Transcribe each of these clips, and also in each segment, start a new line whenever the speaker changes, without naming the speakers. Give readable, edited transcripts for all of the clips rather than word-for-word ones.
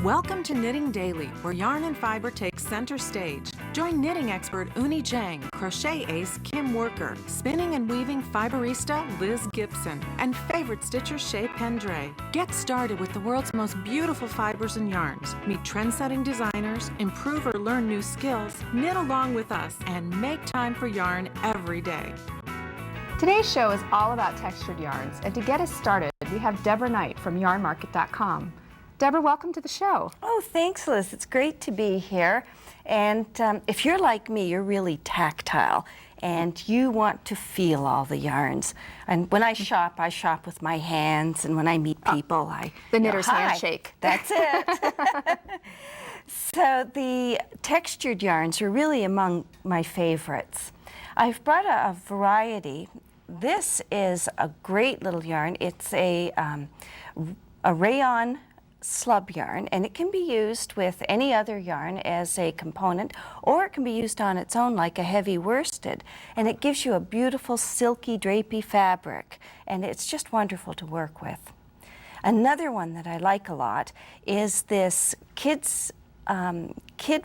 Welcome to Knitting Daily, where yarn and fiber takes center stage. Join knitting expert Uni Jang, crochet ace Kim Worker, spinning and weaving fiberista Liz Gibson, and favorite stitcher Shea Pendray. Get started with the world's most beautiful fibers and yarns. Meet trend-setting designers, improve or learn new skills, knit along with us, and make time for yarn every day.
Today's show is all about textured yarns, and to get us started, we have Deborah Knight from yarnmarket.com. Deborah, welcome to the show.
Oh, thanks, Liz. It's great to be here. And if you're like me, you're really tactile, and you want to feel all the yarns. And when I shop with my hands, and when I meet people,
The knitter's
hi.
handshake.
That's it. So the textured yarns are really among my favorites. I've brought a variety. This is a great little yarn. It's a rayon slub yarn, and it can be used with any other yarn as a component, or it can be used on its own like a heavy worsted, and it gives you a beautiful silky drapey fabric, and it's just wonderful to work with. Another one that I like a lot is this kid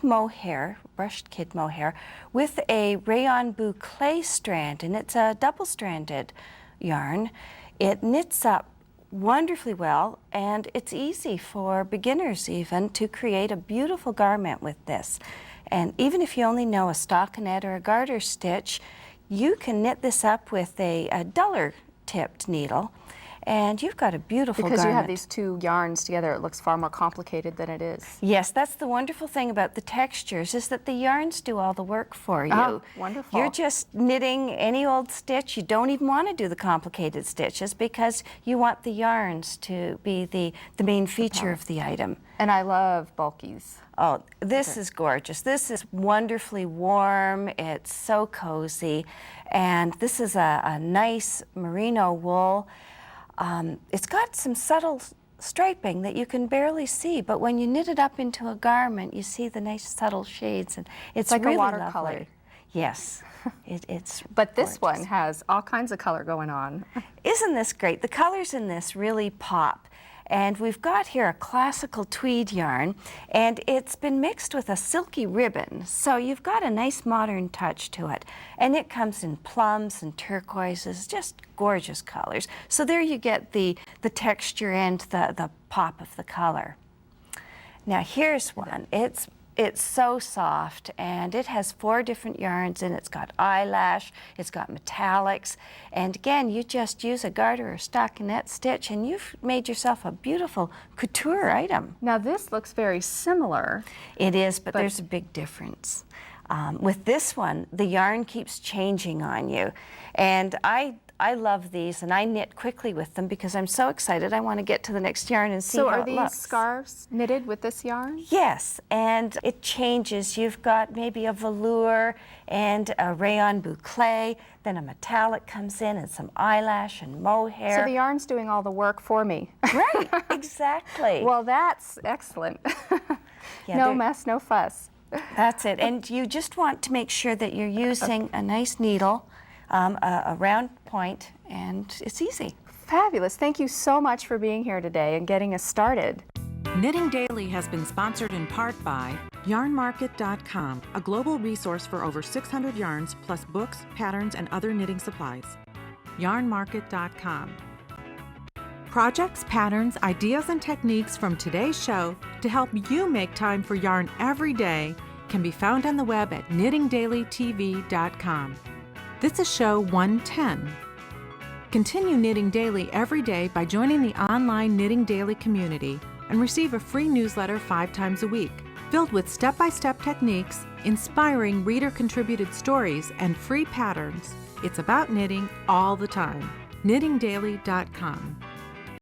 mohair, brushed kid mohair, with a rayon boucle strand, and it's a double-stranded yarn. It knits up wonderfully well, and it's easy for beginners even to create a beautiful garment with this. And even if you only know a stockinette or a garter stitch, you can knit this up with a duller tipped needle, and you've got a beautiful garment.
Because you have these two yarns together, it looks far more complicated than it is.
Yes, that's the wonderful thing about the textures, is that the yarns do all the work for you.
Oh, wonderful.
You're just knitting any old stitch. You don't even want to do the complicated stitches because you want the yarns to be the main feature of the item.
And I love bulkies.
Oh, this is gorgeous. This is wonderfully warm. It's so cozy. And this is a nice merino wool. It's got some subtle striping that you can barely see, but when you knit it up into a garment, you see the nice subtle shades, and it's
like
really
a watercolor.
lovely. Yes, it's
But this
gorgeous.
one has all kinds of color going on.
Isn't this great? The colors in this really pop. And we've got here a classical tweed yarn, and it's been mixed with a silky ribbon. So you've got a nice modern touch to it. And it comes in plums and turquoises, just gorgeous colors. So there you get the texture and the pop of the color. Now here's one. It's so soft, and it has 4 different yarns, and it's got eyelash, it's got metallics, and again, you just use a garter or stockinette stitch, and you've made yourself a beautiful couture item.
Now this looks very similar.
It is, but there's a big difference. With this one, the yarn keeps changing on you, and I love these, and I knit quickly with them because I'm so excited. I want to get to the next yarn and see
So
how
are
it
these
looks.
scarves knitted with this yarn?
Yes, and it changes. You've got maybe a velour and a rayon boucle, then a metallic comes in and some eyelash and mohair.
So the yarn's doing all the work for me.
Right, exactly.
Well, that's excellent.
Yeah,
No mess, no fuss.
That's it. And you just want to make sure that you're using a nice needle, a round point, and it's easy.
Fabulous. Thank you so much for being here today and getting us started.
Knitting Daily has been sponsored in part by yarnmarket.com, a global resource for over 600 yarns plus books, patterns, and other knitting supplies. yarnmarket.com. Projects, patterns, ideas, and techniques from today's show to help you make time for yarn every day can be found on the web at knittingdailytv.com. This is show 110. Continue knitting daily every day by joining the online Knitting Daily community and receive a free newsletter 5 times a week, filled with step-by-step techniques, inspiring reader-contributed stories, and free patterns. It's about knitting all the time. knittingdaily.com.